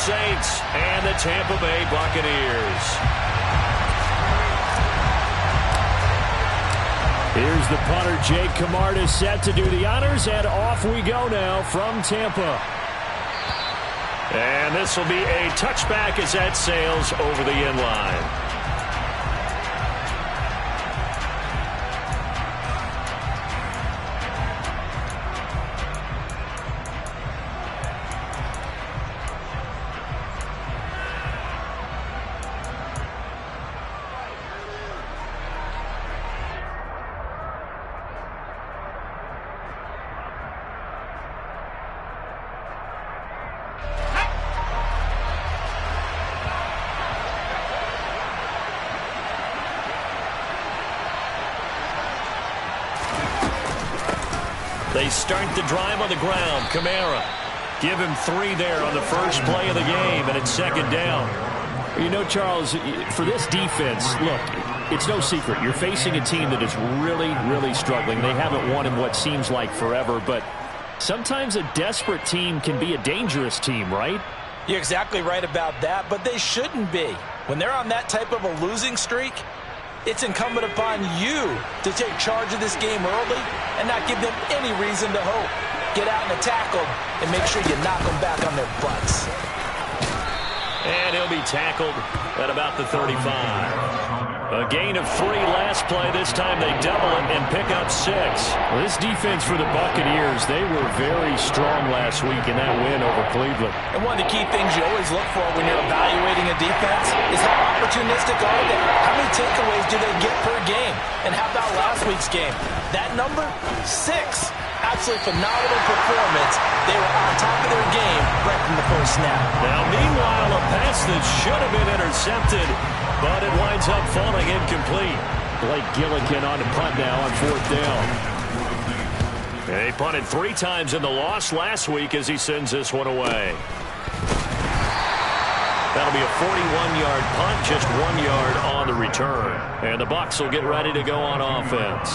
Saints and the Tampa Bay Buccaneers. Here's the punter, Jake Camarda, set to do the honors, and off we go now from Tampa. And this will be a touchback as that sails over the end line. They start the drive on the ground. Kamara. Give him 3 there on the first play of the game, and it's second down. You know, Charles, for this defense, look, it's no secret. You're facing a team that is really, really struggling. They haven't won in what seems like forever, but sometimes a desperate team can be a dangerous team, right? You're exactly right about that, but they shouldn't be. When they're on that type of a losing streak, it's incumbent upon you to take charge of this game early and not give them any reason to hope. Get out and attack them and make sure you knock them back on their butts. And he'll be tackled at about the 35. A gain of 3 last play. This time they double it and pick up 6. Well, this defense for the Buccaneers, they were very strong last week in that win over Cleveland. And one of the key things you always look for when you're evaluating a defense is how opportunistic are they? How many takeaways do they get per game? And how about last week's game? That number? 6. Absolutely phenomenal performance. They were on top of their game right from the first snap. Now, meanwhile, a pass that should have been intercepted, but it winds up falling incomplete. Blake Gillikin on the punt now on 4th down. They punted 3 times in the loss last week as he sends this one away. That'll be a 41-yard punt, just 1 yard on the return. And the Bucs will get ready to go on offense.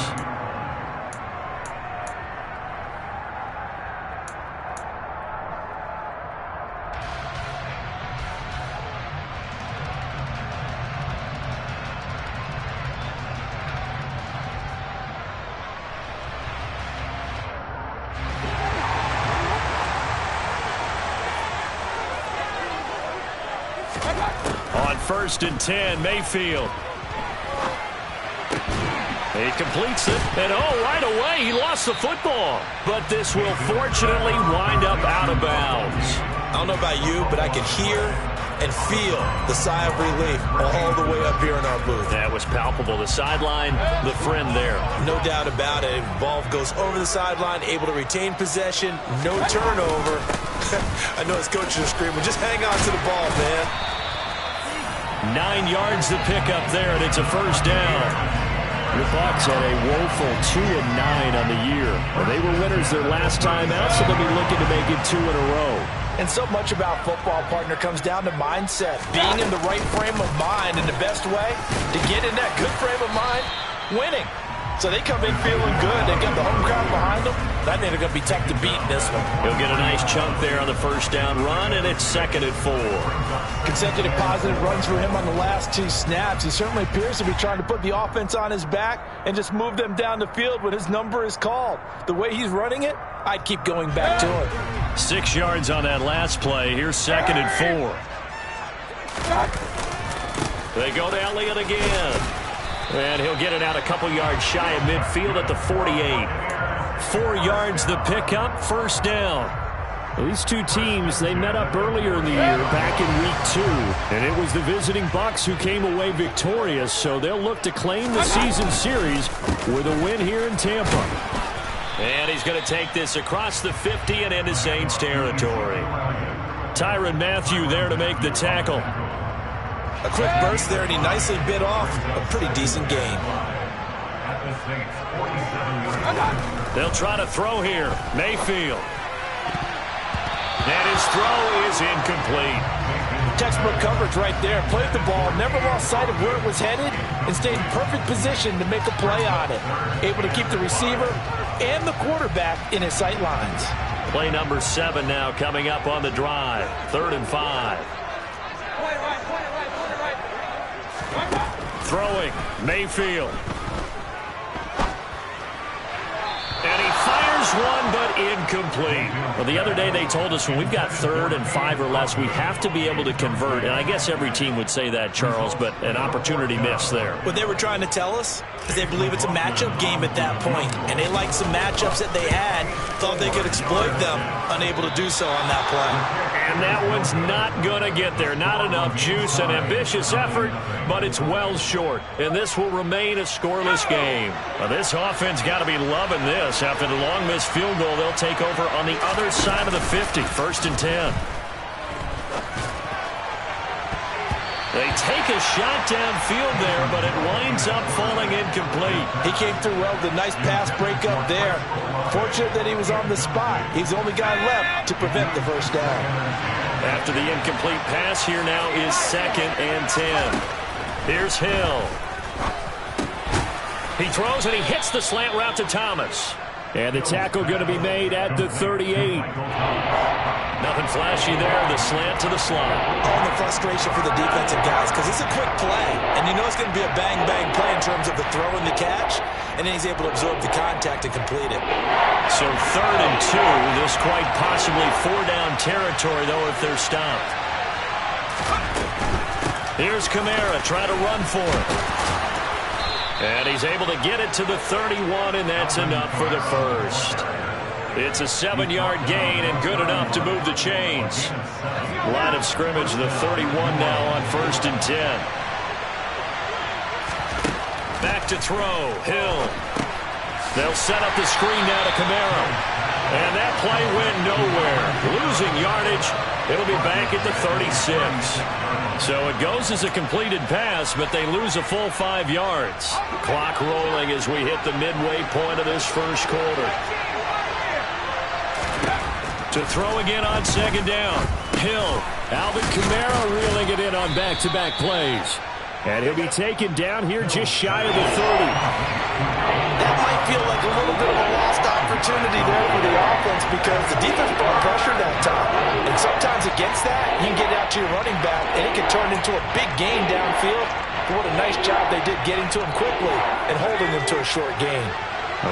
On 1st and 10, Mayfield. He completes it, and right away he lost the football. But this will fortunately wind up out of bounds. I don't know about you, but I can hear and feel the sigh of relief all the way up here in our booth. That was palpable. The sideline, the friend there. No doubt about it. Ball goes over the sideline, able to retain possession, no turnover. I know his coaches are screaming, just hang on to the ball, man. 9 yards to pick up there, and it's a first down. The Bucs had a woeful 2-9 on the year. Well, they were winners their last time out, so they'll be looking to make it 2 in a row. And so much about football, partner, comes down to mindset. Being in the right frame of mind, and the best way to get in that good frame of mind, winning. So they come in feeling good. They've got the home crowd behind them. I think they're going to be tough to beat in this one. He'll get a nice chunk there on the first down run, and it's 2nd and 4. Consecutive positive runs for him on the last 2 snaps. He certainly appears to be trying to put the offense on his back and just move them down the field when his number is called. The way he's running it, I'd keep going back to it. 6 yards on that last play. Here's 2nd and 4. They go to Elliott again. And he'll get it out a couple yards shy of midfield at the 48. 4 yards the pickup, first down. These two teams, they met up earlier in the year, back in week 2. And it was the visiting Bucs who came away victorious, so they'll look to claim the season series with a win here in Tampa. And he's going to take this across the 50 and into Saints territory. Tyrann Mathieu there to make the tackle. A quick burst there, and he nicely bit off a pretty decent gain. They'll try to throw here. Mayfield. And his throw is incomplete. Textbook coverage right there. Played the ball, never lost sight of where it was headed, and stayed in perfect position to make a play on it. Able to keep the receiver and the quarterback in his sight lines. Play number 7 now coming up on the drive. 3rd and 5. Throwing, Mayfield. And he fires one, but incomplete. Well, the other day they told us when we've got 3rd and 5 or less, we have to be able to convert. And I guess every team would say that, Charles, but an opportunity missed there. What they were trying to tell us is they believe it's a matchup game at that point. And they liked some matchups that they had, thought they could exploit them, unable to do so on that play. And that one's not going to get there. Not enough juice, an ambitious effort, but it's well short. And this will remain a scoreless game. Well, this offense got to be loving this. After the long missed field goal, they'll take over on the other side of the 50. 1st and 10. They take a shot downfield there, but it winds up falling incomplete. He came through well with a nice pass breakup there. Fortunate that he was on the spot. He's the only guy left to prevent the first down. After the incomplete pass, here now is 2nd and 10. Here's Hill. He throws and he hits the slant route to Thomas. And the tackle going to be made at the 38. Nothing flashy there. The slant to the slot. All the frustration for the defensive guys because it's a quick play. And you know it's going to be a bang-bang play in terms of the throw and the catch. And then he's able to absorb the contact and complete it. So 3rd and 2. This quite possibly 4-down territory, though, if they're stopped. Here's Kamara trying to run for it. And he's able to get it to the 31, and that's enough for the first. It's a 7-yard gain and good enough to move the chains. Line of scrimmage, the 31 now on 1st and 10. Back to throw, Hill. They'll set up the screen now to Kamara. And that play went nowhere. Losing yardage. It'll be back at the 36. So it goes as a completed pass, but they lose a full 5 yards. Clock rolling as we hit the midway point of this first quarter. To throw again on 2nd down. Hill. Alvin Kamara reeling it in on back-to-back plays. And he'll be taken down here just shy of the 30. That might feel like a little bit of a lost opportunity there for the offense because the defense brought pressure that time. And sometimes against that, you can get out to your running back, and it can turn into a big gain downfield. But what a nice job they did getting to him quickly and holding him to a short gain.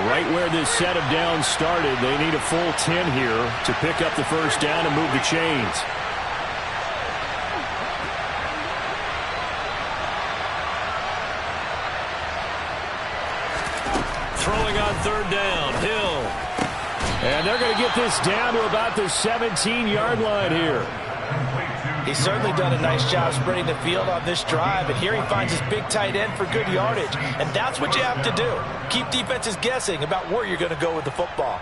Right where this set of downs started, they need a full 10 here to pick up the first down and move the chains. Throwing on 3rd down, Hill. And they're going to get this down to about the 17-yard line here. He's certainly done a nice job spreading the field on this drive, and here he finds his big tight end for good yardage. And that's what you have to do. Keep defenses guessing about where you're going to go with the football.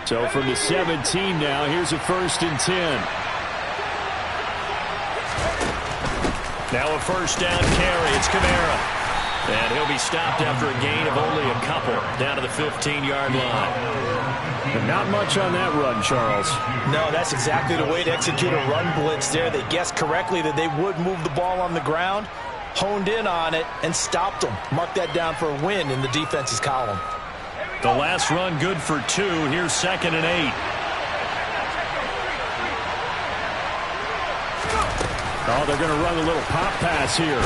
So from the 17 now, here's a 1st and 10. Now a 1st down carry. It's Kamara. And he'll be stopped after a gain of only a couple down to the 15-yard line. But not much on that run, Charles. No, that's exactly the way to execute a run blitz there. They guessed correctly that they would move the ball on the ground, honed in on it, and stopped them. Mark that down for a win in the defense's column. The last run good for 2. Here's 2nd and 8. Oh, they're going to run a little pop pass here.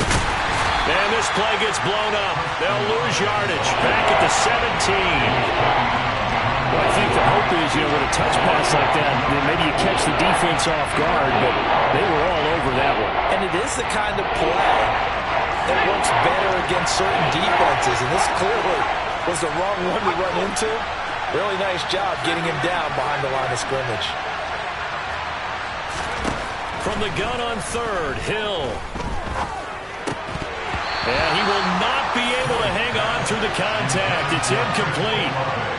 And this play gets blown up. They'll lose yardage. Back at the 17. Well, I think the hope is, with a touch pass like that, maybe you catch the defense off guard, but they were all over that one. And it is the kind of play that works better against certain defenses, and this clearly was the wrong one to run into. Really nice job getting him down behind the line of scrimmage. From the gun on 3rd, Hill. And he will not be able to hang on through the contact. It's incomplete.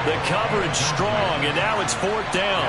The coverage strong, and now it's 4th down.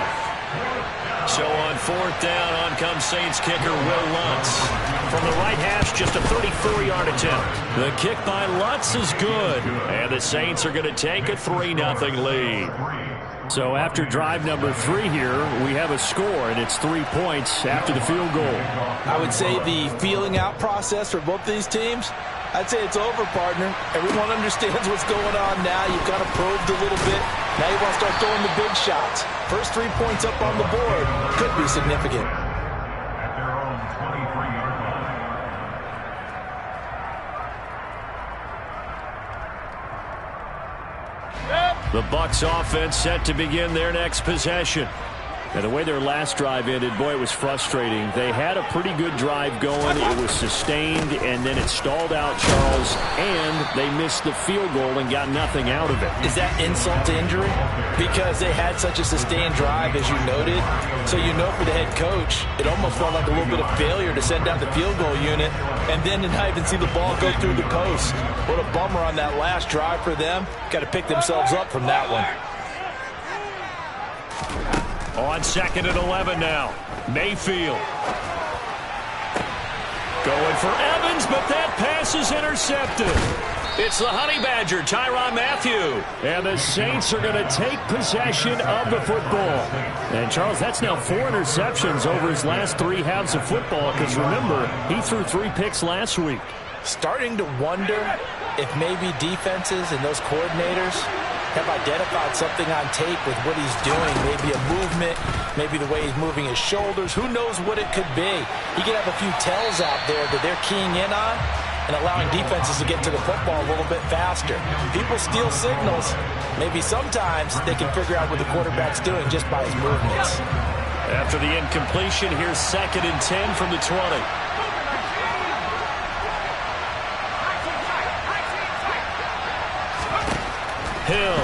So on 4th down, on comes Saints kicker Will Lutz. From the right hash, just a 34-yard attempt. The kick by Lutz is good. And the Saints are going to take a 3-0 lead. So after drive number 3 here, we have a score, and it's 3 points after the field goal. I would say the feeling out process for both these teams I'd say it's over, partner. Everyone understands what's going on now. You've kind of probed a little bit. Now you want to start throwing the big shots. First 3 points up on the board could be significant. At their own 23-yard line. The Bucs offense set to begin their next possession. And the way their last drive ended, boy, it was frustrating. They had a pretty good drive going. It was sustained, and then it stalled out, Charles, and they missed the field goal and got nothing out of it. Is that insult to injury? Because they had such a sustained drive, as you noted. So you know for the head coach, it almost felt like a little bit of failure to send out the field goal unit and then to not even see the ball go through the post. What a bummer on that last drive for them. Got to pick themselves up from that one. On 2nd and 11 now. Mayfield. Going for Evans, but that pass is intercepted. It's the Honey Badger, Tyrann Mathieu. And the Saints are going to take possession of the football. And, Charles, that's now 4 interceptions over his last 3 halves of football, because, remember, he threw 3 picks last week. Starting to wonder if maybe defenses and those coordinators have identified something on tape with what he's doing. Maybe a movement, maybe the way he's moving his shoulders. Who knows what it could be? He could have a few tells out there that they're keying in on and allowing defenses to get to the football a little bit faster. People steal signals. Maybe sometimes they can figure out what the quarterback's doing just by his movements. After the incompletion, here's 2nd and 10 from the 20. Hill.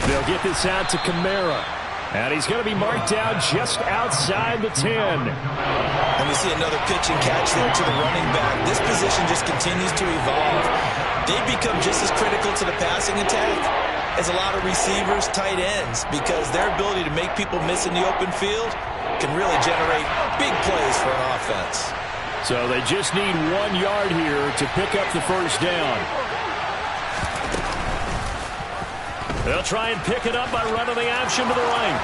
They'll get this out to Kamara. And he's going to be marked down just outside the 10. And we see another pitch and catch there to the running back. This position just continues to evolve. They become just as critical to the passing attack as a lot of receivers, tight ends, because their ability to make people miss in the open field can really generate big plays for an offense. So they just need 1 yard here to pick up the first down. They'll try and pick it up by running the option to the right.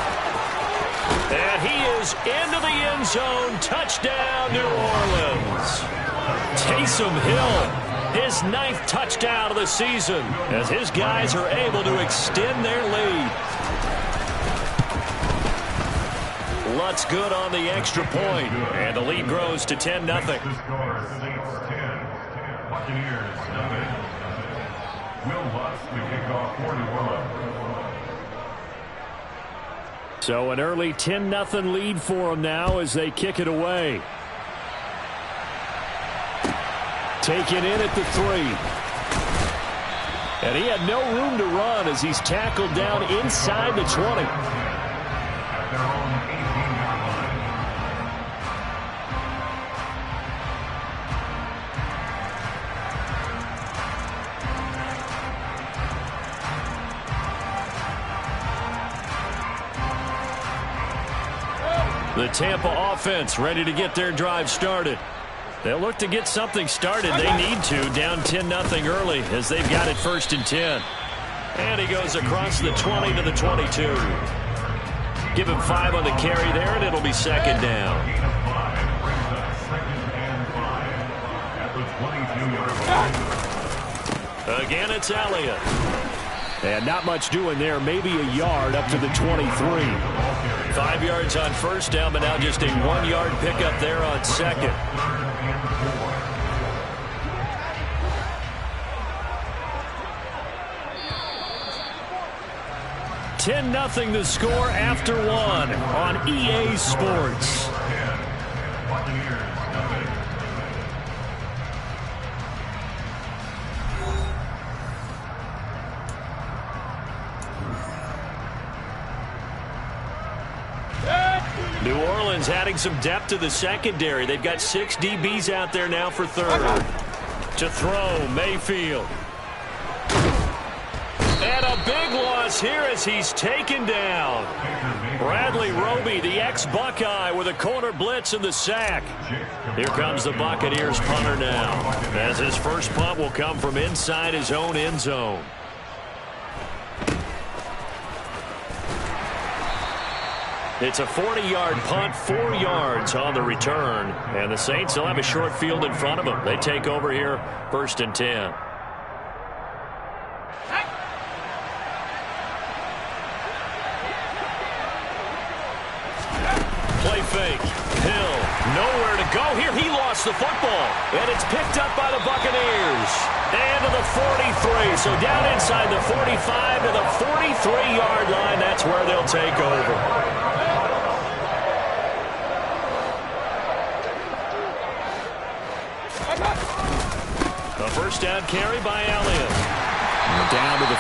And he is into the end zone. Touchdown, New Orleans. Taysom Hill, his 9th touchdown of the season, as his guys are able to extend their lead. Lutz good on the extra point, and the lead grows to 10-0. Buccaneers, nothing. Will Lutz to kick off for New Orleans. So an early 10-0 lead for them now as they kick it away. Taken in at the 3. And he had no room to run as he's tackled down inside the 20. At their own 18-yard line. The Tampa offense ready to get their drive started. They'll look to get something started. They need to. Down 10-0 early as they've got it 1st and 10. And he goes across the 20 to the 22. Give him 5 on the carry there, and it'll be 2nd down. Again, it's Elliott. And not much doing there. Maybe a yard up to the 23. 5 yards on 1st down, but now just a 1-yard pickup there on 2nd. $10-0 the score after 1 on EA Sports. New Orleans adding some depth to the secondary. They've got 6 DBs out there now for 3rd. To throw, Mayfield. And a big loss here as he's taken down. Bradley Roby, the ex-Buckeye, with a corner blitz and the sack. Here comes the Buccaneers punter now, as his first punt will come from inside his own end zone. It's a 40-yard punt, 4 yards on the return. And the Saints will have a short field in front of them. They take over here, 1st and 10. Play fake. Hill, nowhere to go here. He lost the football. And it's picked up by the Buccaneers. And to the 43. So down inside the 45 to the 43-yard line. That's where they'll take over. A first down carry by Elliott. Down to the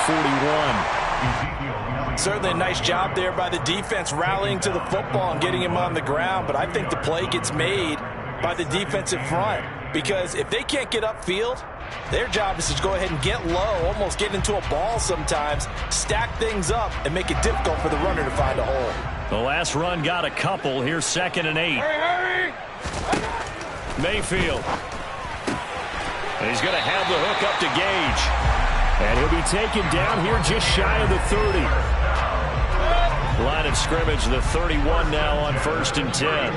41. Certainly a nice job there by the defense rallying to the football and getting him on the ground. But I think the play gets made by the defensive front. Because if they can't get upfield, their job is to go ahead and get low, almost get into a ball sometimes, stack things up, and make it difficult for the runner to find a hole. The last run got a couple. Here's 2nd and 8. Hurry! Mayfield. And he's going to have the hook up to Gage. And he'll be taken down here just shy of the 30. Line of scrimmage, the 31 now on 1st and 10.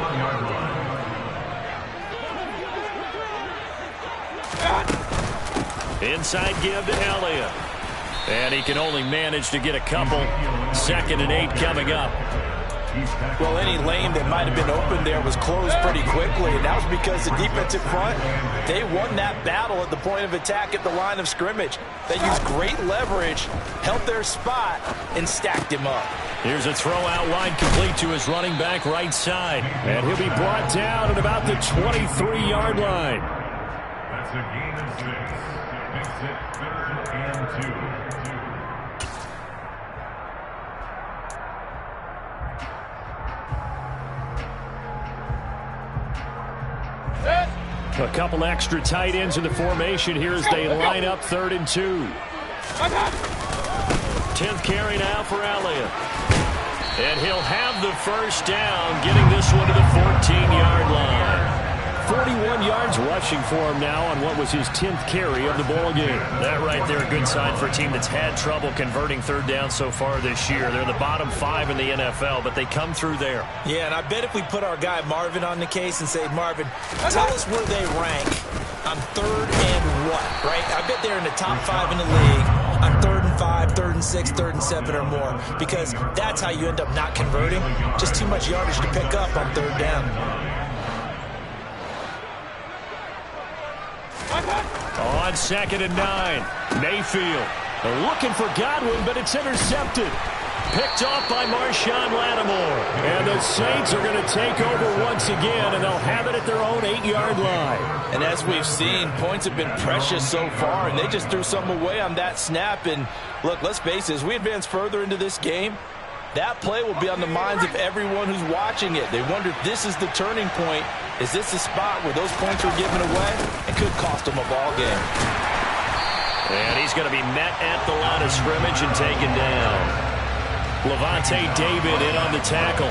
Inside give to Elliott. And he can only manage to get a couple. 2nd and 8 coming up. Well, any lane that might have been open there was closed pretty quickly, and that was because the defensive front, they won that battle at the point of attack at the line of scrimmage. They used great leverage, held their spot, and stacked him up. Here's a throw out wide complete to his running back right side. And he'll be brought down at about the 23-yard line. That's a gain of 6. Makes it 3rd and 2. A couple extra tight ends in the formation here as they line up 3rd and 2. 10th carry now for Elliott. And he'll have the first down, getting this one to the 14-yard line. 41 yards rushing for him now on what was his 10th carry of the ball game. That right there, a good sign for a team that's had trouble converting 3rd down so far this year. They're the bottom 5 in the NFL, but they come through there. Yeah, and I bet if we put our guy Marvin on the case and say, Marvin, tell us where they rank on 3rd and what, right? I bet they're in the top 5 in the league on 3rd and 5, 3rd and 6, 3rd and 7 or more, because that's how you end up not converting. Just too much yardage to pick up on 3rd down. On 2nd and 9, Mayfield. They're looking for Godwin, but it's intercepted. Picked off by Marshawn Lattimore. And the Saints are going to take over once again, and they'll have it at their own 8-yard line. And as we've seen, points have been precious so far, and they just threw some away on that snap. And look, let's face it, as we advance further into this game, that play will be on the minds of everyone who's watching it. They wonder if this is the turning point. Is this the spot where those points were given away? It could cost them a ball game. And he's going to be met at the line of scrimmage and taken down. Levante David in on the tackle.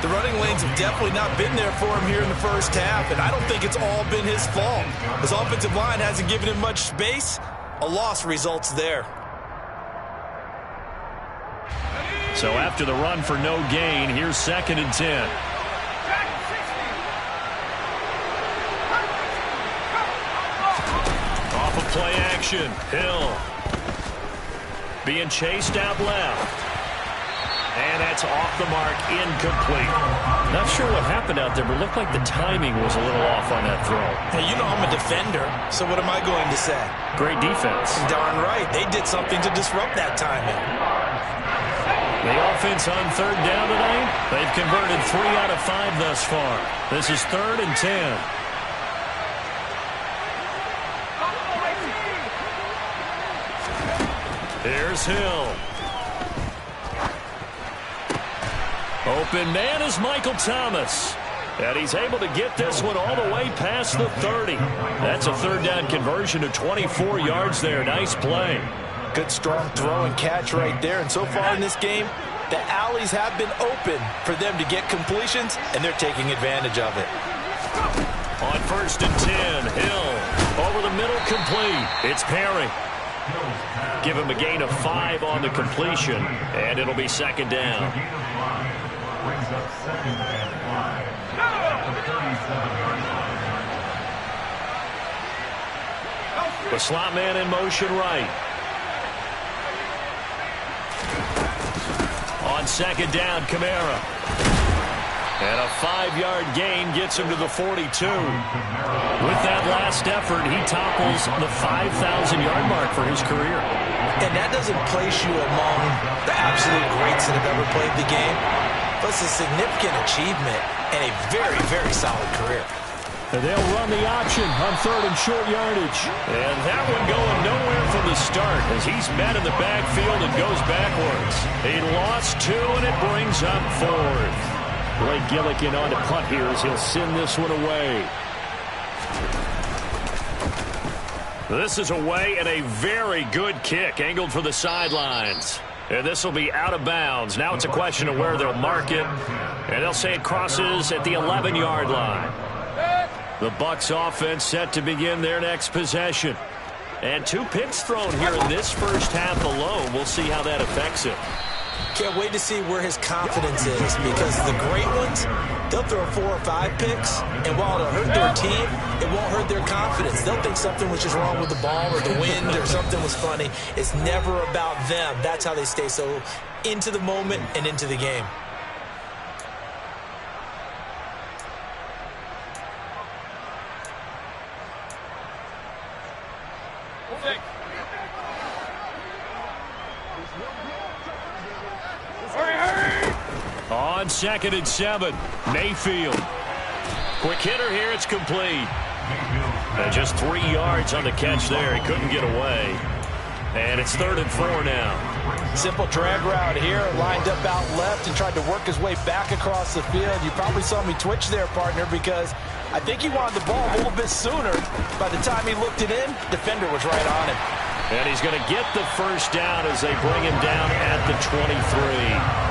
The running lanes have definitely not been there for him here in the first half, and I don't think it's all been his fault. His offensive line hasn't given him much space. A loss results there. So after the run for no gain, here's 2nd and 10. Off of play action, Hill. Being chased out left. And that's off the mark, incomplete. Not sure what happened out there, but it looked like the timing was a little off on that throw. Hey, you know I'm a defender, so what am I going to say? Great defense. Darn right. They did something to disrupt that timing. The offense on 3rd down tonight, they've converted 3 out of 5 thus far. This is 3rd and 10. Here's Hill. Open man is Michael Thomas. And he's able to get this one all the way past the 30. That's a 3rd down conversion of 24 yards there. Nice play. Good strong throw and catch right there. And so far in this game, the alleys have been open for them to get completions, and they're taking advantage of it. On 1st and 10, Hill over the middle, complete. It's Perry. Give him a gain of 5 on the completion, and it'll be 2nd down. Brings up 2nd and 5 at the 37-yard line. The slot man in motion right. On 2nd down, Kamara. And a 5-yard gain gets him to the 42. With that last effort, he topples the 5,000-yard mark for his career. And that doesn't place you among the absolute greats that have ever played the game, but it's a significant achievement and a very, very solid career. And they'll run the option on 3rd and short yardage. And that one going nowhere from the start as he's met in the backfield and goes backwards. He lost 2, and it brings up 4th. Blake Gillikin on to punt here as he'll send this one away. This is away and a very good kick angled for the sidelines. And this will be out of bounds. Now it's a question of where they'll mark it. And they'll say it crosses at the 11-yard line. The Bucs offense set to begin their next possession. And 2 picks thrown here in this first half alone. We'll see how that affects him. Can't wait to see where his confidence is, because the great ones, they'll throw 4 or 5 picks, and while it'll hurt their team, it won't hurt their confidence. They'll think something was just wrong with the ball or the wind or something was funny. It's never about them. That's how they stay so into the moment and into the game. On 2nd and 7, Mayfield. Quick hitter here, it's complete. And just 3 yards on the catch there. He couldn't get away. And it's 3rd and 4 now. Simple drag route here, lined up out left and tried to work his way back across the field. You probably saw me twitch there, partner, because I think he wanted the ball a little bit sooner. By the time he looked it in, defender was right on him. And he's going to get the first down as they bring him down at the 23.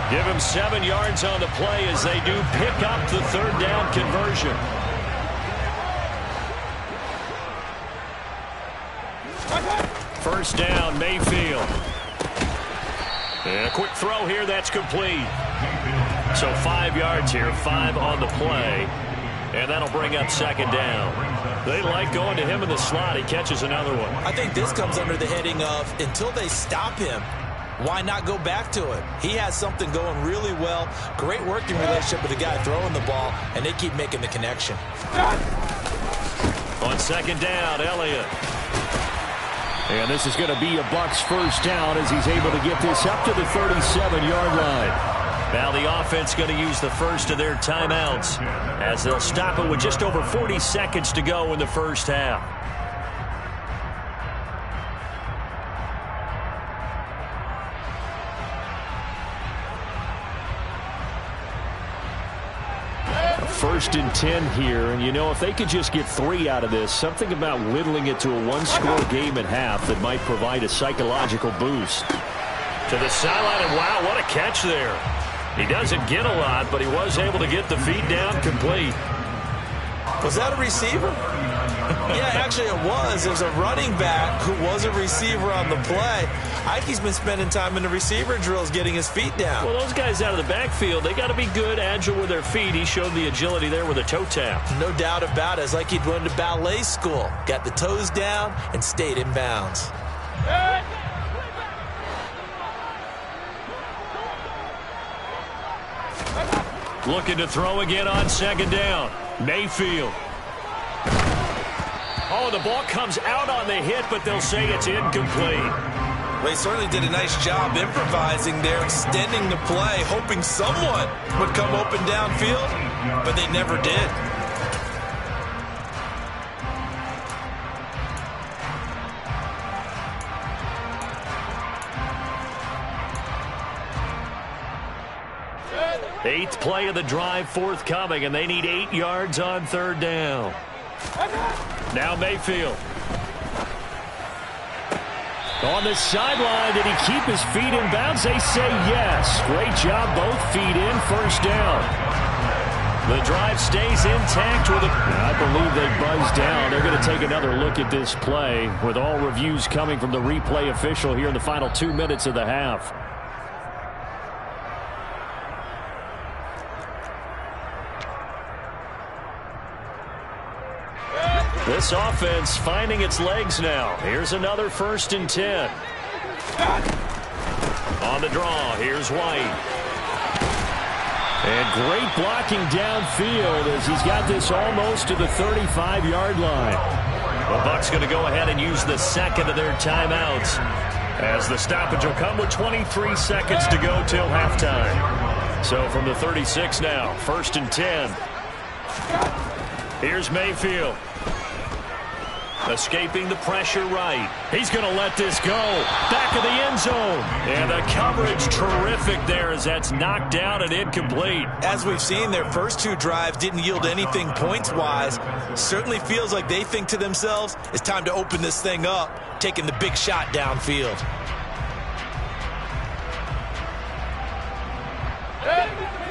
Give him 7 yards on the play as they do pick up the 3rd down conversion. First down, Mayfield. And a quick throw here, that's complete. So 5 yards here, 5 on the play. And that'll bring up 2nd down. They like going to him in the slot. He catches another one. I think this comes under the heading of, until they stop him, why not go back to it? He has something going really well. Great working relationship with the guy throwing the ball, and they keep making the connection. On 2nd down, Elliott. And this is going to be a Bucs first down as he's able to get this up to the 37-yard line. Now the offense going to use the first of their timeouts as they'll stop it with just over 40 seconds to go in the first half. First and 10 here, and you know, if they could just get 3 out of this, something about whittling it to a 1-score game at half that might provide a psychological boost. To the sideline, and wow, what a catch there. He doesn't get a lot, but he was able to get the feed down complete. Was that a receiver? Yeah, actually it was. There's a running back who was a receiver on the play. Ikey's been spending time in the receiver drills getting his feet down. Well, those guys out of the backfield, they got to be good, agile with their feet. He showed the agility there with a toe tap. No doubt about it. It's like he'd run to ballet school. Got the toes down and stayed in bounds. Looking to throw again on 2nd down. Mayfield. Oh, the ball comes out on the hit, but they'll say it's incomplete. They certainly did a nice job improvising there, extending the play, hoping someone would come open downfield, but they never did. Eighth play of the drive forthcoming, and they need 8 yards on 3rd down. Now Mayfield. On the sideline, did he keep his feet in bounds? They say yes. Great job, both feet in, first down. The drive stays intact with I believe they buzzed down. They're going to take another look at this play with all reviews coming from the replay official here in the final 2 minutes of the half. This offense finding its legs now. Here's another 1st and 10. On the draw, here's White. And great blocking downfield as he's got this almost to the 35-yard line. The Bucs going to go ahead and use the second of their timeouts, as the stoppage will come with 23 seconds to go till halftime. So from the 36 now, 1st and 10. Here's Mayfield. Escaping the pressure right. He's going to let this go. Back of the end zone. And the coverage terrific there as that's knocked down and incomplete. As we've seen, their first 2 drives didn't yield anything points-wise. Certainly feels like they think to themselves, it's time to open this thing up, taking the big shot downfield.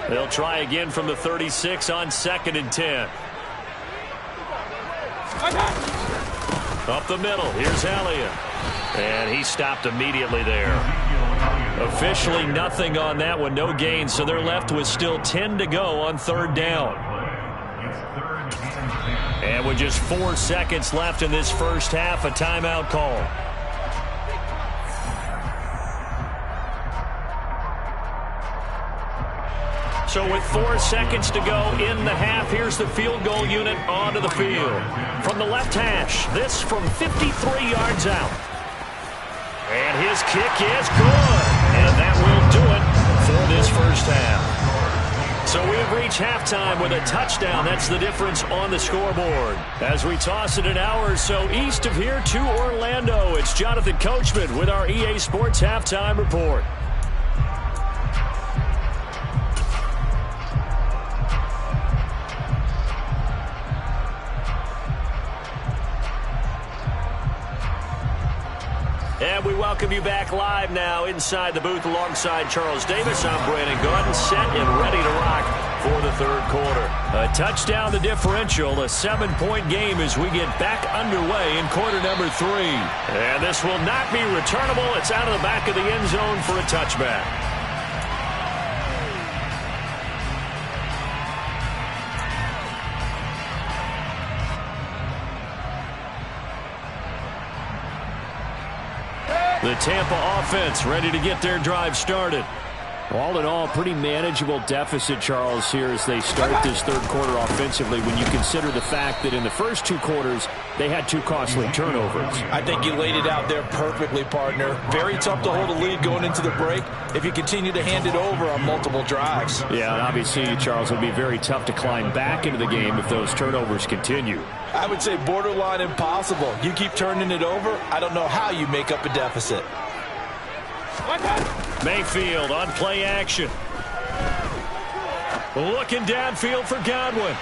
They'll try again from the 36 on 2nd and 10. Up the middle, here's Elliott. And he stopped immediately there. Officially nothing on that one, no gain, so they're left with still 10 to go on 3rd down. And with just 4 seconds left in this first half, a timeout call. So with 4 seconds to go in the half, here's the field goal unit onto the field. From the left hash, this from 53 yards out. And his kick is good. And that will do it for this first half. So we have reached halftime with a touchdown. That's the difference on the scoreboard. As we toss it an hour or so east of here to Orlando, it's Jonathan Coachman with our EA Sports Halftime Report. And we welcome you back live now inside the booth alongside Charles Davis. I'm Brandon Gaudin, set and ready to rock for the 3rd quarter. A touchdown the differential, a 7-point game as we get back underway in quarter number 3. And this will not be returnable. It's out of the back of the end zone for a touchback. The Tampa offense ready to get their drive started. All in all, pretty manageable deficit, Charles, here as they start this 3rd quarter offensively when you consider the fact that in the first 2 quarters, they had 2 costly turnovers. I think you laid it out there perfectly, partner. Very tough to hold a lead going into the break if you continue to hand it over on multiple drives. Yeah, and obviously, Charles, it'll be very tough to climb back into the game if those turnovers continue. I would say borderline impossible. You keep turning it over, I don't know how you make up a deficit. Mayfield on play action. Looking downfield for Godwin.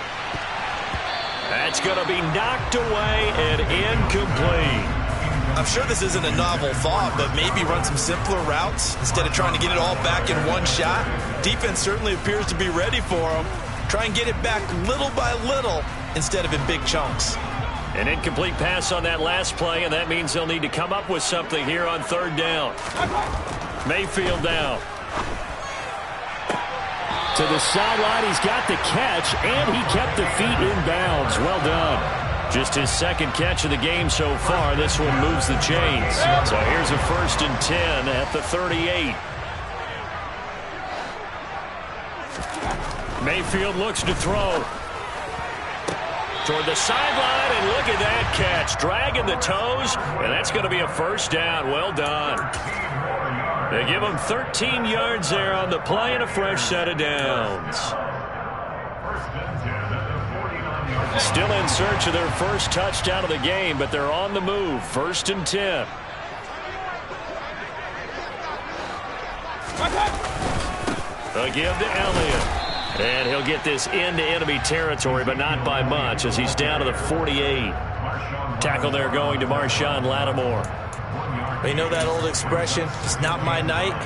That's going to be knocked away and incomplete. I'm sure this isn't a novel thought, but maybe run some simpler routes instead of trying to get it all back in one shot. Defense certainly appears to be ready for them. Try and get it back little by little instead of in big chunks. An incomplete pass on that last play, and that means they'll need to come up with something here on 3rd down. Mayfield down. To the sideline, he's got the catch, and he kept the feet in bounds. Well done. Just his 2nd catch of the game so far. This one moves the chains. So here's a 1st and 10 at the 38. Mayfield looks to throw. Toward the sideline, and look at that catch. Dragging the toes, and that's going to be a 1st down. Well done. They give him 13 yards there on the play and a fresh set of downs. Still in search of their first touchdown of the game, but they're on the move. 1st and 10. A give to Elliott. And he'll get this into enemy territory, but not by much as he's down to the 48. Tackle there going to Marshawn Lattimore. You know that old expression, it's not my night?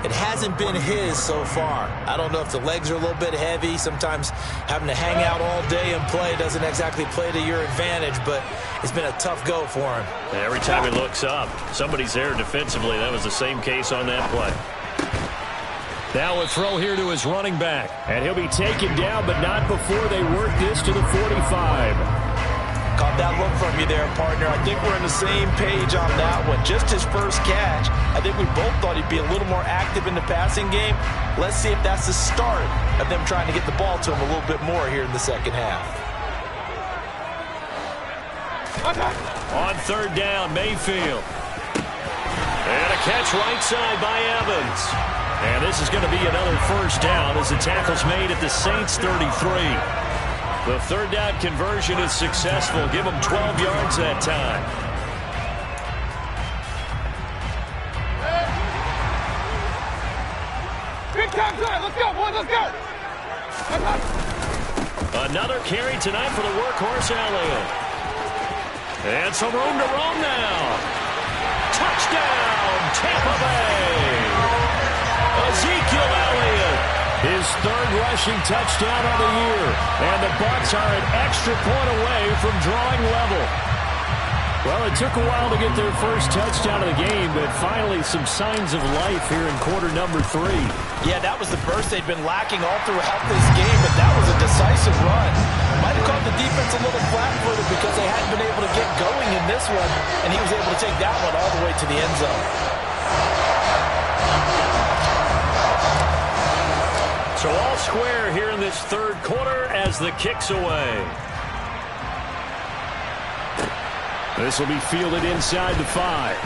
It hasn't been his so far. I don't know if the legs are a little bit heavy. Sometimes having to hang out all day and play doesn't exactly play to your advantage, but it's been a tough go for him. Every time he looks up, somebody's there defensively. That was the same case on that play. Now a throw here to his running back. And he'll be taken down, but not before they work this to the 45. Caught that look from you there, partner. I think we're on the same page on that one. Just his first catch. I think we both thought he'd be a little more active in the passing game. Let's see if that's the start of them trying to get the ball to him a little bit more here in the second half. On third down, Mayfield. And a catch right side by Evans. And this is going to be another first down as the tackle's made at the Saints 33. The third down conversion is successful. Give them 12 yards that time. Big time drive. Let's go, boys. Let's go. Another carry tonight for the workhorse Elliott. And some room to roam now. Touchdown, Tampa Bay. Ezekiel Elliott. His third rushing touchdown of the year. And the Bucs are an extra point away from drawing level. Well, it took a while to get their first touchdown of the game, but finally some signs of life here in quarter number 3. Yeah, that was the burst they'd been lacking all throughout this game, but that was a decisive run. Might have caught the defense a little flat-footed because they hadn't been able to get going in this one, and he was able to take that one all the way to the end zone. So all square here in this third quarter as the kick's away. This will be fielded inside the 5.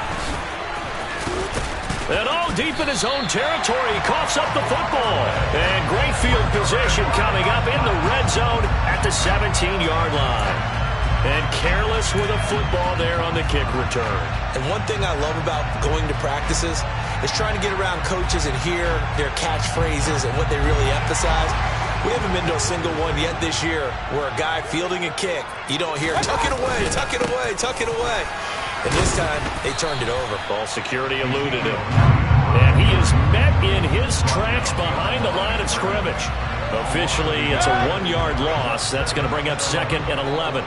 And all deep in his own territory, he coughs up the football. And great field position coming up in the red zone at the 17-yard line. And careless with a football there on the kick return. And one thing I love about going to practices is trying to get around coaches and hear their catchphrases and what they really emphasize. We haven't been to a single one yet this year where a guy fielding a kick, you don't hear, tuck it away, tuck it away, tuck it away. And this time, they turned it over. Ball security eluded him. And he is met in his tracks behind the line of scrimmage. Officially, it's a 1-yard loss. That's going to bring up 2nd and 11.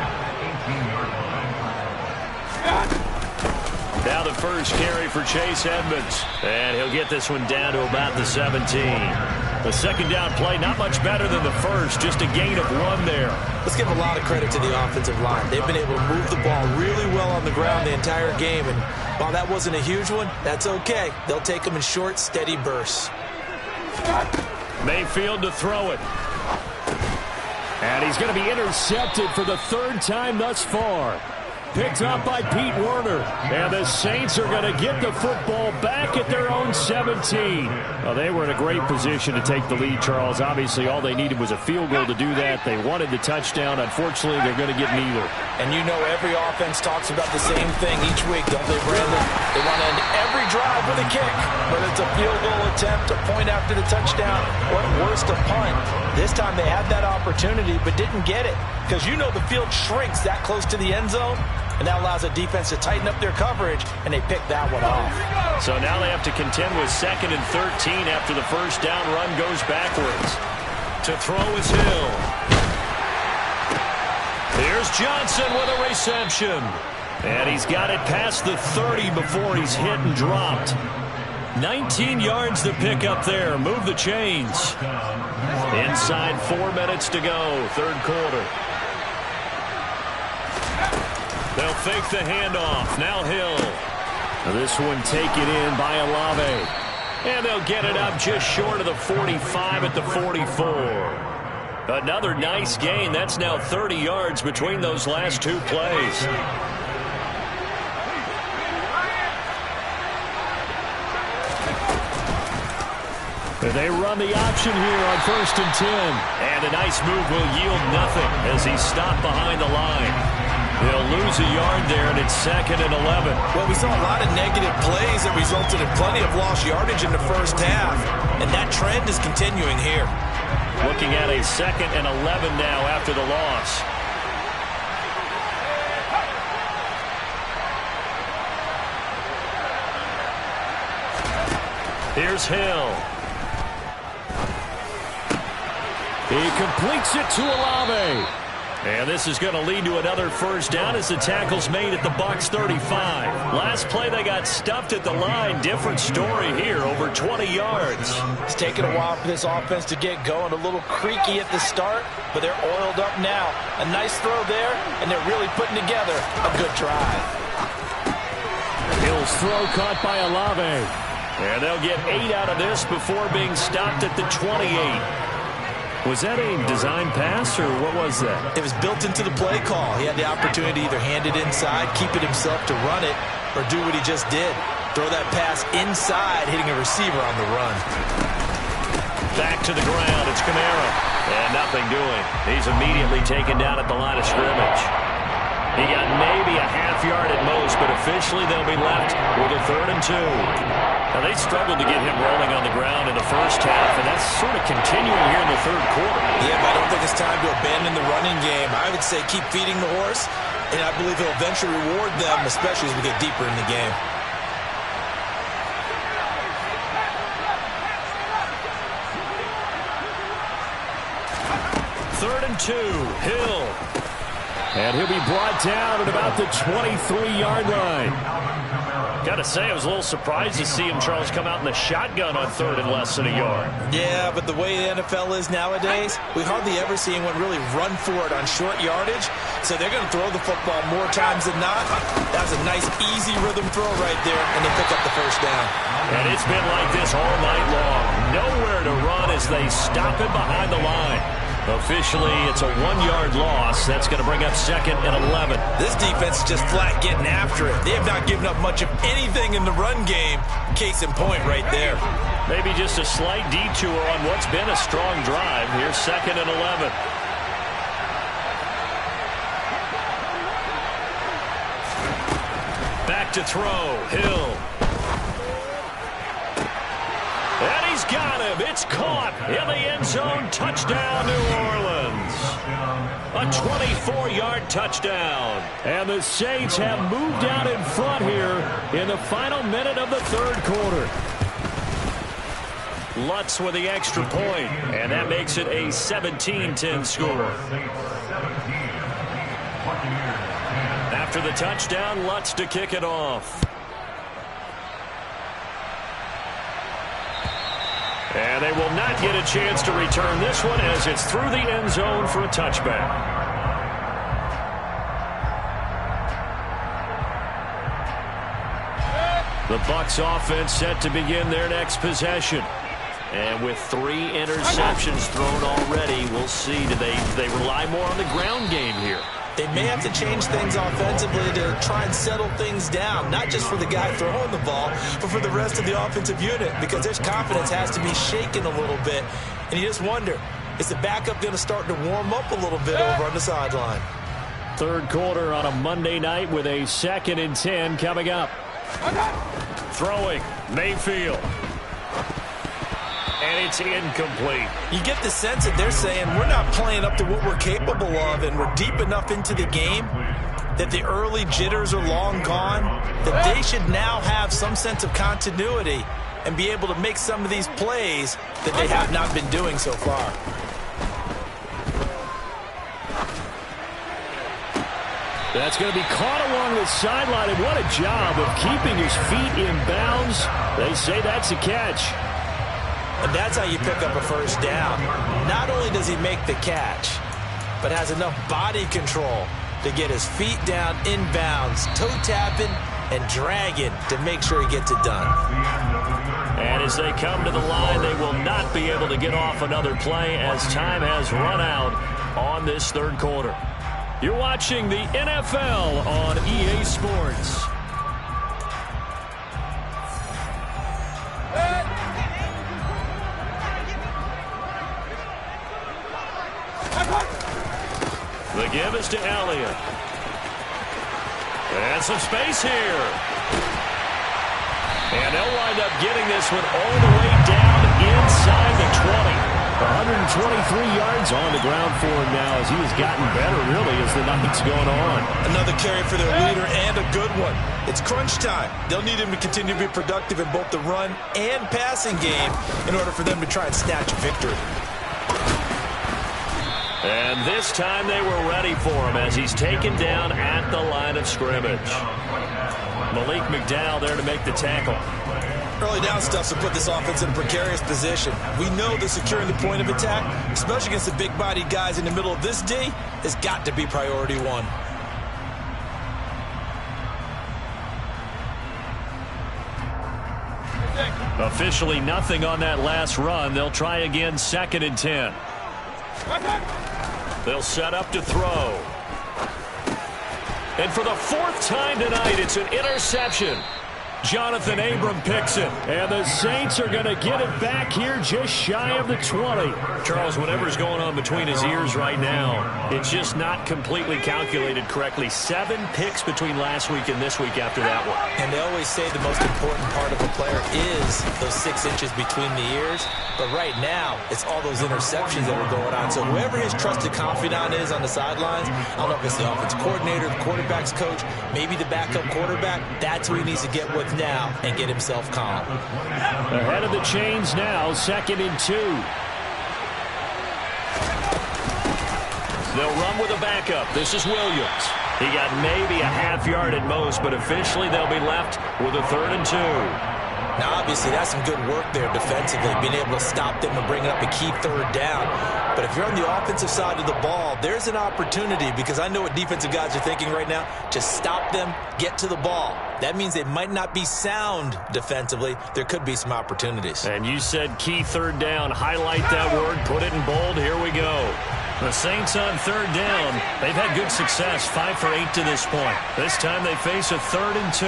Now the first carry for Chase Edmonds. And he'll get this one down to about the 17. The second down play, not much better than the first. Just a gain of 1 there. Let's give a lot of credit to the offensive line. They've been able to move the ball really well on the ground the entire game. And while that wasn't a huge one, that's okay. They'll take them in short, steady bursts. Mayfield to throw it. And he's going to be intercepted for the 3rd time thus far. Picked up by Pete Werner. And the Saints are going to get the football back at their own 17. Well, they were in a great position to take the lead, Charles. Obviously, all they needed was a field goal to do that. They wanted the touchdown. Unfortunately, they're going to get neither. And you know every offense talks about the same thing each week, don't they, Brandon? They want to end every drive with a kick. Whether it's a field goal attempt, a point after the touchdown, or at worst, a punt. This time they had that opportunity but didn't get it. Because you know the field shrinks that close to the end zone. And that allows the defense to tighten up their coverage, and they pick that one off. So now they have to contend with 2nd and 13 after the first down run goes backwards. To throw is Hill. Here's Johnson with a reception. And he's got it past the 30 before he's hit and dropped. 19 yards to pick up there. Move the chains. Inside 4 minutes to go, third quarter. They'll fake the handoff. Now Hill. This one taken in by Olave. And they'll get it up just short of the 45 at the 44. Another nice gain. That's now 30 yards between those last 2 plays. They run the option here on 1st and 10. And a nice move will yield nothing as he's stopped behind the line. They'll lose a yard there, and it's 2nd and 11. Well, we saw a lot of negative plays that resulted in plenty of lost yardage in the first half. And that trend is continuing here. Looking at a 2nd and 11 now after the loss. Here's Hill. He completes it to Olave. And this is going to lead to another first down as the tackle's made at the Bucs 35. Last play they got stuffed at the line. Different story here, over 20 yards. It's taken a while for this offense to get going. A little creaky at the start, but they're oiled up now. A nice throw there, and they're really putting together a good drive. Hill's throw caught by Olave. And they'll get 8 out of this before being stopped at the 28. Was that a design pass, or what was that? It was built into the play call. He had the opportunity to either hand it inside, keep it himself to run it, or do what he just did. Throw that pass inside, hitting a receiver on the run. Back to the ground. It's Kamara. And nothing doing. He's immediately taken down at the line of scrimmage. He got maybe a half yard at most, but officially they'll be left with a 3rd and 2. Now, they struggled to get him rolling on the ground in the first half, and that's sort of continuing here in the 3rd quarter. Yeah, but I don't think it's time to abandon the running game. I would say keep feeding the horse, and I believe he'll eventually reward them, especially as we get deeper in the game. Third and 2, Hill. And he'll be brought down at about the 23-yard line. Got to say, I was a little surprised to see him, Charles, come out in the shotgun on 3rd and less than a yard. Yeah, but the way the NFL is nowadays, we hardly ever see anyone really run for it on short yardage. So they're going to throw the football more times than not. That was a nice, easy rhythm throw right there, and they pick up the first down. And it's been like this all night long. Nowhere to run as they stop him behind the line. Officially, it's a 1-yard loss. That's going to bring up 2nd and 11. This defense is just flat getting after it. They have not given up much of anything in the run game. Case in point right there. Maybe just a slight detour on what's been a strong drive. Here's 2nd and 11. Back to throw. Hill. And he's got him. It's caught in the end zone. Touchdown, New Orleans. A 24-yard touchdown. And the Saints have moved out in front here in the final minute of the 3rd quarter. Lutz with the extra point, and that makes it a 17-10 score. After the touchdown, Lutz to kick it off. And they will not get a chance to return this one as it's through the end zone for a touchback. The Bucs offense set to begin their next possession. And with 3 interceptions thrown already, we'll see. Do they rely more on the ground game here? They may have to change things offensively to try and settle things down, not just for the guy throwing the ball, but for the rest of the offensive unit, because their confidence has to be shaken a little bit. And you just wonder, is the backup going to start to warm up a little bit over on the sideline? 3rd quarter on a Monday night with a 2nd and 10 coming up. Throwing, Mayfield. And it's incomplete. You get the sense that they're saying we're not playing up to what we're capable of, and we're deep enough into the game that the early jitters are long gone, that they should now have some sense of continuity and be able to make some of these plays that they have not been doing so far. That's going to be caught along the sideline, and what a job of keeping his feet in bounds. They say that's a catch. And that's how you pick up a first down. Not only does he make the catch, but has enough body control to get his feet down in bounds, toe tapping and dragging to make sure he gets it done. And as they come to the line, they will not be able to get off another play as time has run out on this 3rd quarter. You're watching the NFL on EA Sports. The give is to Elliott. And some space here. And they'll wind up getting this one all the way down inside the 20. 123 yards on the ground for him now as he has gotten better, really, as the night's going on. Another carry for their leader and a good one. It's crunch time. They'll need him to continue to be productive in both the run and passing game in order for them to try and snatch a victory. And this time they were ready for him as he's taken down at the line of scrimmage. Malik McDowell there to make the tackle. Early down stuff to put this offense in a precarious position. We know that securing the point of attack, especially against the big-bodied guys in the middle of this D, has got to be priority one. Officially nothing on that last run. They'll try again, 2nd and 10. They'll set up to throw. And for the 4th time tonight, it's an interception. Jonathan Abram picks it. And the Saints are going to get it back here just shy of the 20. Charles, whatever's going on between his ears right now, it's just not completely calculated correctly. 7 picks between last week and this week after that one. And they always say the most important part of a player is those 6 inches between the ears. But right now, it's all those interceptions that are going on. So whoever his trusted confidant is on the sidelines, I don't know if it's the offense coordinator, the quarterback's coach, maybe the backup quarterback, that's who he needs to get with now and get himself calm. Ahead of the chains now, 2nd and 2. They'll run with a backup. This is Williams. He got maybe a half yard at most, but officially they'll be left with a 3rd and 2. Now, obviously, that's some good work there defensively, being able to stop them and bring up a key 3rd down. But if you're on the offensive side of the ball, there's an opportunity, because I know what defensive guys are thinking right now. Just stop them, get to the ball. That means they might not be sound defensively. There could be some opportunities. And you said key 3rd down. Highlight that word. Put it in bold. Here we go. The Saints on 3rd down. They've had good success, 5 for 8 to this point. This time they face a 3rd and 2.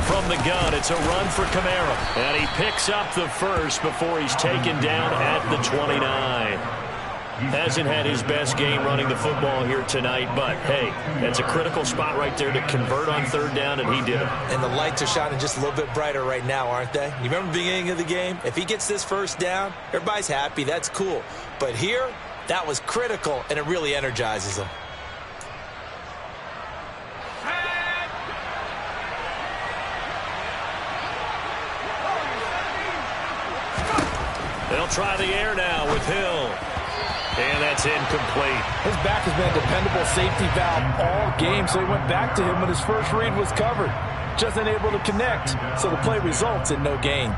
From the gun, it's a run for Kamara. And he picks up the first before he's taken down at the 29. Hasn't had his best game running the football here tonight, but, hey, that's a critical spot right there to convert on 3rd down, and he did it. And the lights are shining just a little bit brighter right now, aren't they? You remember the beginning of the game? If he gets this 1st down, everybody's happy. That's cool. But here, that was critical, and it really energizes him. They'll try the air now with Hill. And that's incomplete. His back has been a dependable safety valve all game, so he went back to him when his first read was covered. Just unable to connect, so the play results in no gain.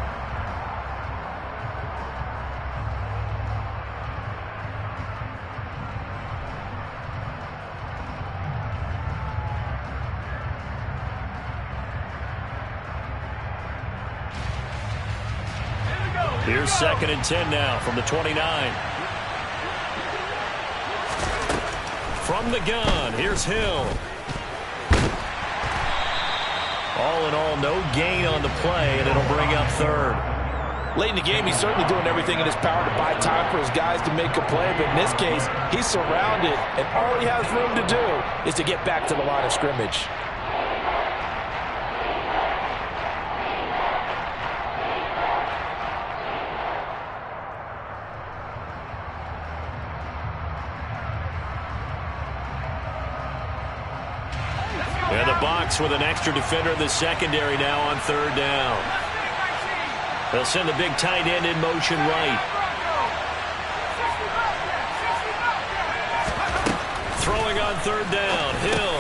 Here's 2nd and 10 now from the 29. From the gun, here's Hill. All in all, no gain on the play, and it'll bring up 3rd. Late in the game, he's certainly doing everything in his power to buy time for his guys to make a play, but in this case, he's surrounded, and all he has room to do is to get back to the line of scrimmage. And the box with an extra defender in the secondary now on 3rd down. They'll send the big tight end in motion right. Throwing on 3rd down, Hill.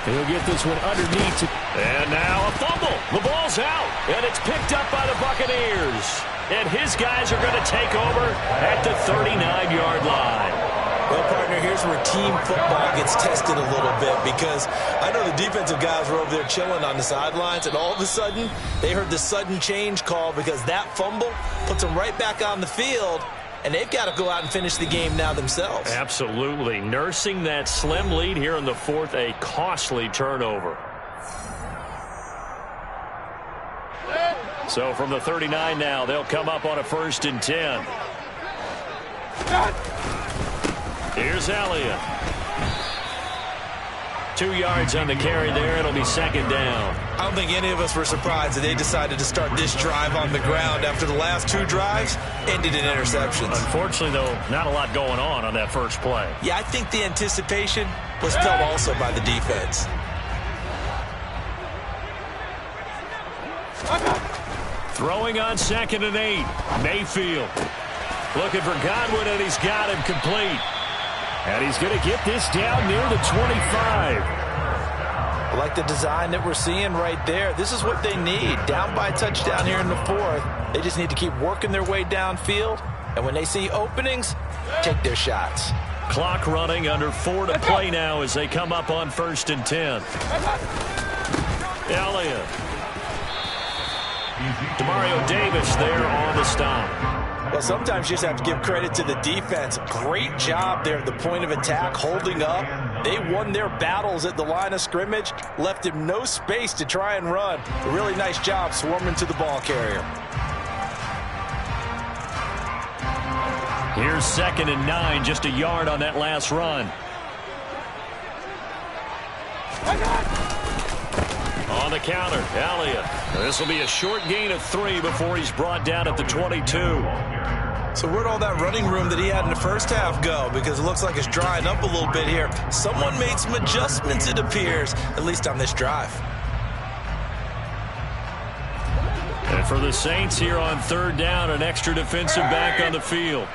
He'll get this one underneath. And now a fumble. The ball's out, and it's picked up by the Buccaneers. And his guys are going to take over at the 39-yard line. Well, partner, here's where team football gets tested a little bit, because I know the defensive guys were over there chilling on the sidelines, and all of a sudden, they heard the sudden change call because that fumble puts them right back on the field, and they've got to go out and finish the game now themselves. Absolutely. Nursing that slim lead here in the 4th, a costly turnover. So from the 39 now, they'll come up on a 1st and 10. Here's Elliott. 2 yards on the carry there. It'll be 2nd down. I don't think any of us were surprised that they decided to start this drive on the ground after the last 2 drives ended in interceptions. Unfortunately, though, not a lot going on that first play. Yeah, I think the anticipation was felt also by the defense. Throwing on 2nd and 8. Mayfield looking for Godwin, and he's got him complete. And he's going to get this down near the 25. I like the design that we're seeing right there. This is what they need. Down by a touchdown here in the 4th. They just need to keep working their way downfield. And when they see openings, take their shots. Clock running, under 4 to play now as they come up on 1st and 10. Elliott. Demario Davis there on the stop. Well, sometimes you just have to give credit to the defense. Great job there at the point of attack, holding up. They won their battles at the line of scrimmage, left him no space to try and run. A really nice job swarming to the ball carrier. Here's 2nd and 9, just a yard on that last run. On the counter, Elliott. This will be a short gain of 3 before he's brought down at the 22. So where'd all that running room that he had in the first half go? Because it looks like it's drying up a little bit here. Someone made some adjustments, it appears, at least on this drive. And for the Saints here on 3rd down, an extra defensive back on the field.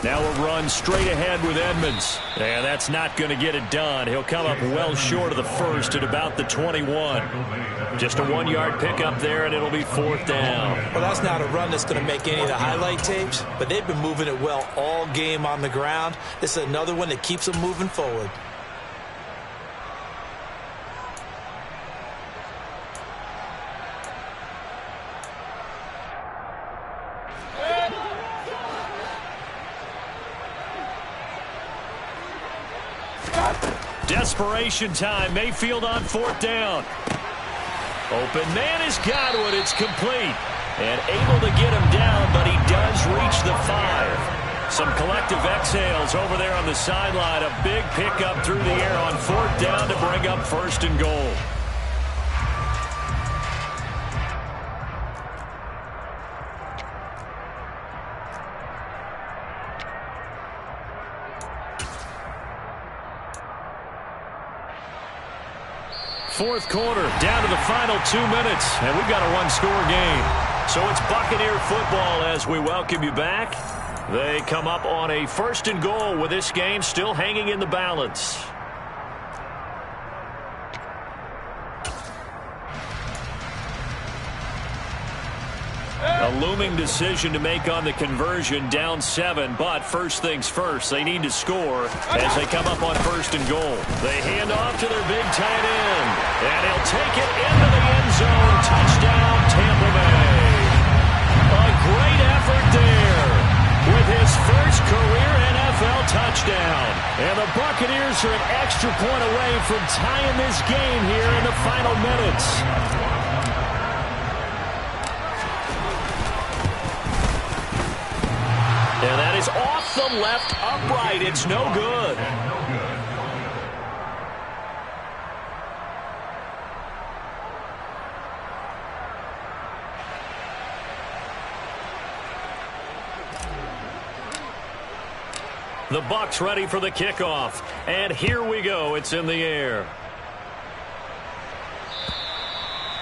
Now a run straight ahead with Edmonds. And that's not going to get it done. He'll come up well short of the first at about the 21. Just a 1-yard pickup there, and it'll be 4th down. Well, that's not a run that's going to make any of the highlight tapes, but they've been moving it well all game on the ground. This is another one that keeps them moving forward. Desperation time. Mayfield on 4th down. Open man is Godwin. It's complete. And able to get him down, but he does reach the 5. Some collective exhales over there on the sideline. A big pickup through the air on 4th down to bring up 1st and goal. Fourth quarter, down to the final 2 minutes, and we've got a one-score game. So it's Buccaneer football as we welcome you back. They come up on a 1st and goal with this game still hanging in the balance. A looming decision to make on the conversion, down 7, but first things first, they need to score as they come up on 1st and goal. They hand off to their big tight end, and he'll take it into the end zone. Touchdown, Tampa Bay. A great effort there with his first career NFL touchdown. And the Buccaneers are an extra point away from tying this game here in the final minutes. And that is off the left upright. It's no good. The Bucs ready for the kickoff. And here we go. It's in the air.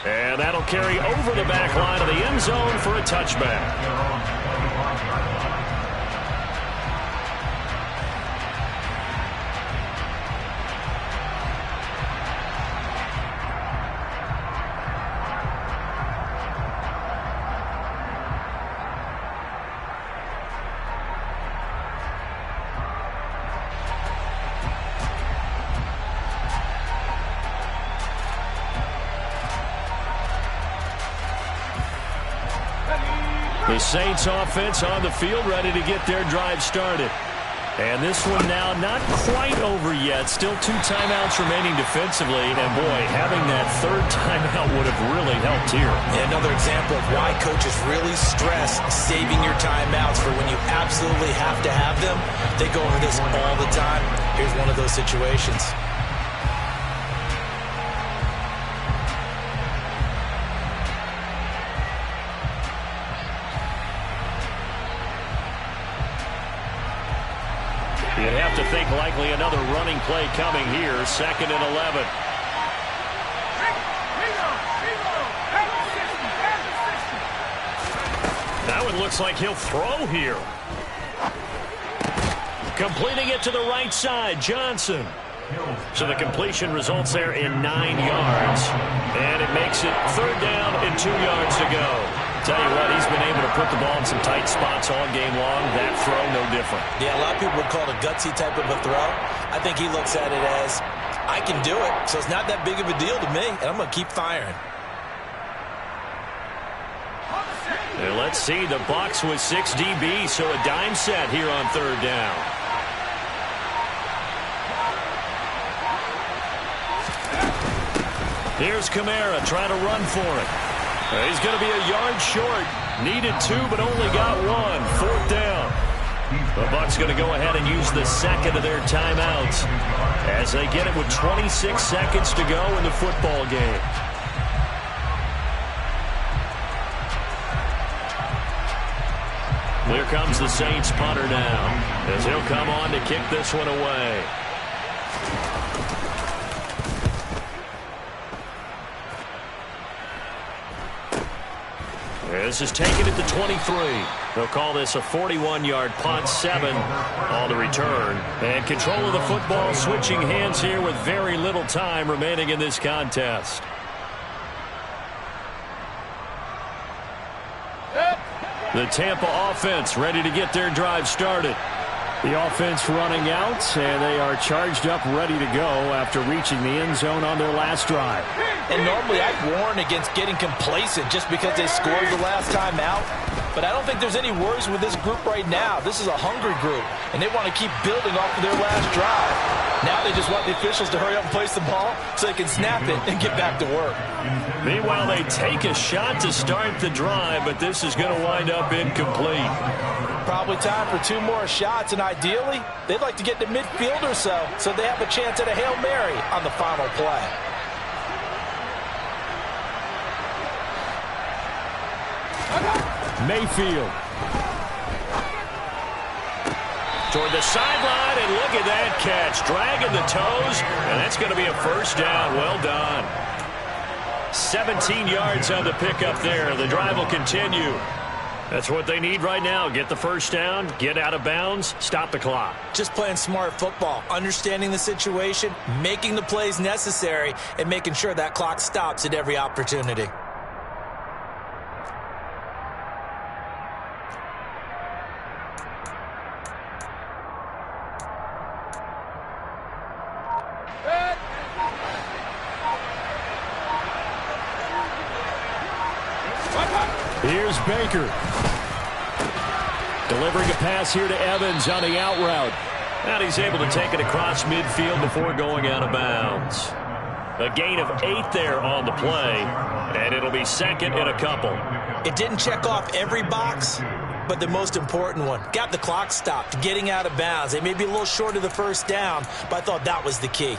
And that'll carry over the back line of the end zone for a touchback. The Saints offense on the field ready to get their drive started. And this one now not quite over yet. Still 2 timeouts remaining defensively. And boy, having that 3rd timeout would have really helped here. Yeah, another example of why coaches really stress saving your timeouts for when you absolutely have to have them. They go over this all the time. Here's one of those situations. You'd have to think likely another running play coming here. 2nd and 11. That one looks like he'll throw here. Completing it to the right side, Johnson. So the completion results there in 9 yards. And it makes it 3rd down and 2 yards to go. Tell you what, he's been able to put the ball in some tight spots all game long. That throw, no different. Yeah, a lot of people would call it a gutsy type of a throw. I think he looks at it as, I can do it, so it's not that big of a deal to me, and I'm going to keep firing. And let's see, the Bucs with 6 DBs, so a dime set here on 3rd down. Here's Kamara trying to run for it. He's going to be a yard short. Needed 2, but only got 1. 4th down. The Bucs going to go ahead and use the second of their timeouts as they get it with 26 seconds to go in the football game. Here comes the Saints punter now as he'll come on to kick this one away. This is taken at the 23. They'll call this a 41-yard punt, 7 on the return. And control of the football switching hands here with very little time remaining in this contest. The Tampa offense ready to get their drive started. The offense running out, and they are charged up, ready to go after reaching the end zone on their last drive. And normally I'd warn against getting complacent just because they scored the last time out. But I don't think there's any worries with this group right now. This is a hungry group, and they want to keep building off of their last drive. Now they just want the officials to hurry up and place the ball so they can snap it and get back to work. Meanwhile, they take a shot to start the drive, but this is going to wind up incomplete. Probably time for 2 more shots, and ideally, they'd like to get to midfield or so they have a chance at a Hail Mary on the final play. Mayfield. Toward the sideline, and look at that catch. Dragging the toes, and that's going to be a 1st down. Well done. 17 yards on the pickup there. The drive will continue. That's what they need right now. Get the 1st down, get out of bounds, stop the clock. Just playing smart football, understanding the situation, making the plays necessary, and making sure that clock stops at every opportunity. Here's Baker. Delivering a pass here to Evans on the out route. And he's able to take it across midfield before going out of bounds. A gain of 8 there on the play, and it'll be 2nd and a couple. It didn't check off every box, but the most important one. Got the clock stopped, getting out of bounds. They may be a little short of the 1st down, but I thought that was the key.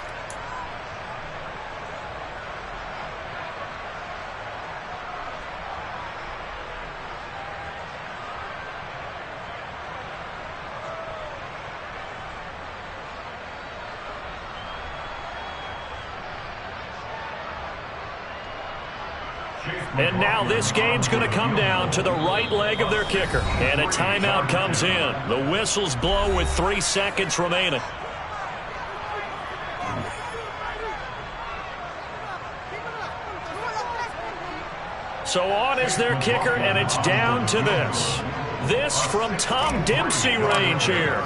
And now this game's going to come down to the right leg of their kicker. And a timeout comes in. The whistles blow with 3 seconds remaining. So on is their kicker, and it's down to this. This from Tom Dempsey range here.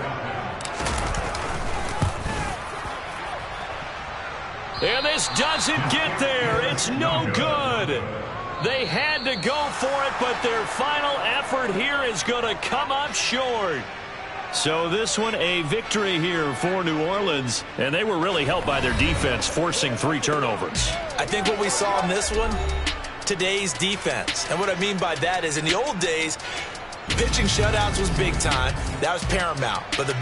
And this doesn't get there. It's no good. They had to go for it, but their final effort here is going to come up short. So this one a victory here for New Orleans, and they were really helped by their defense, forcing 3 turnovers. I think what we saw in this one, today's defense. And what I mean by that is in the old days, pitching shutouts was big time. That was paramount. But the